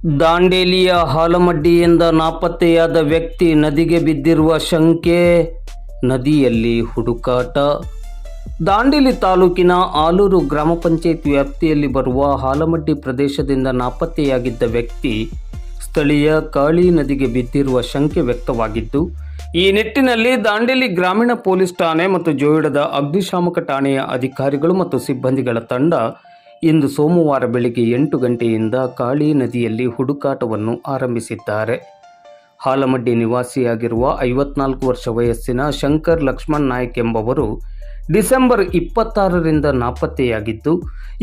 ದಾಂಡೇಲಿಯ ಹಾಲಮಡ್ಡಿಯಿಂದ ನಾಪತ್ತೆಯಾದ ವ್ಯಕ್ತಿ ನದಿಗೆ ಬಿದ್ದಿರುವ ಶಂಕೆ, ನದಿಯಲ್ಲಿ ಹುಡುಕಾಟ. ದಾಂಡೇಲಿ ತಾಲೂಕಿನ ಆಲೂರು ಗ್ರಾಮ ಪಂಚಾಯತ್ ವ್ಯಾಪ್ತಿಯಲ್ಲಿ ಬರುವ ಹಾಲಮಡ್ಡಿ ಪ್ರದೇಶದಿಂದ ನಾಪತ್ತೆಯಾಗಿದ್ದ ವ್ಯಕ್ತಿ ಸ್ಥಳೀಯ ಕಾಳಿ ನದಿಗೆ ಬಿದ್ದಿರುವ ಶಂಕೆ ವ್ಯಕ್ತವಾಗಿದ್ದು, ಈ ನಿಟ್ಟಿನಲ್ಲಿ ದಾಂಡೇಲಿ ಗ್ರಾಮೀಣ ಪೊಲೀಸ್ ಠಾಣೆ ಮತ್ತು ಜೋಯಿಡದ ಅಗ್ನಿಶಾಮಕ ಠಾಣೆಯ ಅಧಿಕಾರಿಗಳು ಮತ್ತು ಸಿಬ್ಬಂದಿಗಳ ತಂಡ ಇಂದು ಸೋಮವಾರ ಬೆಳಗ್ಗೆ 8 ಗಂಟೆಯಿಂದ ಕಾಳಿ ನದಿಯಲ್ಲಿ ಹುಡುಕಾಟವನ್ನು ಆರಂಭಿಸಿದ್ದಾರೆ. ಹಾಲಮಡ್ಡಿ ನಿವಾಸಿಯಾಗಿರುವ 54 ವರ್ಷ ವಯಸ್ಸಿನ ಶಂಕರ್ ಲಕ್ಷ್ಮಣ್ ನಾಯ್ಕ್ ಎಂಬವರು ಡಿಸೆಂಬರ್ 26ರಿಂದ ನಾಪತ್ತೆಯಾಗಿದ್ದು,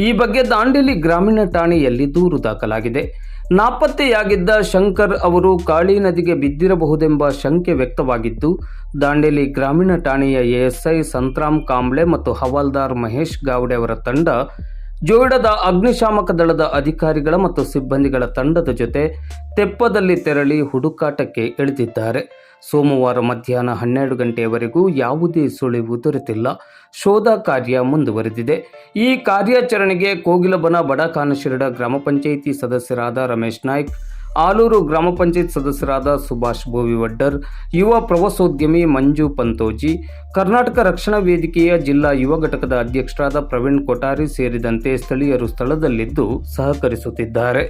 ಈ ಬಗ್ಗೆ ದಾಂಡೇಲಿ ಗ್ರಾಮೀಣ ಠಾಣೆಯಲ್ಲಿ ದೂರು ದಾಖಲಾಗಿದೆ. ನಾಪತ್ತೆಯಾಗಿದ್ದ ಶಂಕರ್ ಅವರು ಕಾಳಿ ನದಿಗೆ ಬಿದ್ದಿರಬಹುದೆಂಬ ಶಂಕೆ ವ್ಯಕ್ತವಾಗಿದ್ದು, ದಾಂಡೇಲಿ ಗ್ರಾಮೀಣ ಠಾಣೆಯ ಎಎಸ್ಐ ಸಂತರಾಮ್ ಕಾಂಬ್ಳೆ ಮತ್ತು ಹವಾಲ್ದಾರ್ ಮಹೇಶ್ ಗಾವಡೆ ಅವರ ತಂಡ ಜೋಯಿಡದ ಅಗ್ನಿಶಾಮಕ ದಳದ ಅಧಿಕಾರಿಗಳ ಮತ್ತು ಸಿಬ್ಬಂದಿಗಳ ತಂಡದ ಜೊತೆ ತೆಪ್ಪದಲ್ಲಿ ತೆರಳಿ ಹುಡುಕಾಟಕ್ಕೆ ಇಳಿದಿದ್ದಾರೆ. ಸೋಮವಾರ ಮಧ್ಯಾಹ್ನ 12 ಗಂಟೆಯವರೆಗೂ ಯಾವುದೇ ಸುಳಿವು ದೊರೆತಿಲ್ಲ. ಶೋಧ ಕಾರ್ಯ ಮುಂದುವರೆದಿದೆ. ಈ ಕಾರ್ಯಾಚರಣೆಗೆ ಕೋಗಿಲಬನ ಬಡಕಾನಶಿರಡ ಗ್ರಾಮ ಪಂಚಾಯಿತಿ ಸದಸ್ಯರಾದ ರಮೇಶ್ ನಾಯ್ಕ್, ಆಲೂರು ಗ್ರಾಮ ಪಂಚಾಯತ್ ಸದಸ್ಯರಾದ ಸುಭಾಷ್ ಬೋವಿವಡ್ಡರ್, ಯುವ ಪ್ರವಾಸೋದ್ಯಮಿ ಮಂಜು ಪಂತೋಜಿ, ಕರ್ನಾಟಕ ರಕ್ಷಣಾ ವೇದಿಕೆಯ ಜಿಲ್ಲಾ ಯುವ ಘಟಕದ ಅಧ್ಯಕ್ಷರಾದ ಪ್ರವೀಣ್ ಕೊಠಾರಿ ಸೇರಿದಂತೆ ಸ್ಥಳೀಯರು ಸ್ಥಳದಲ್ಲಿದ್ದು ಸಹಕರಿಸುತ್ತಿದ್ದಾರೆ.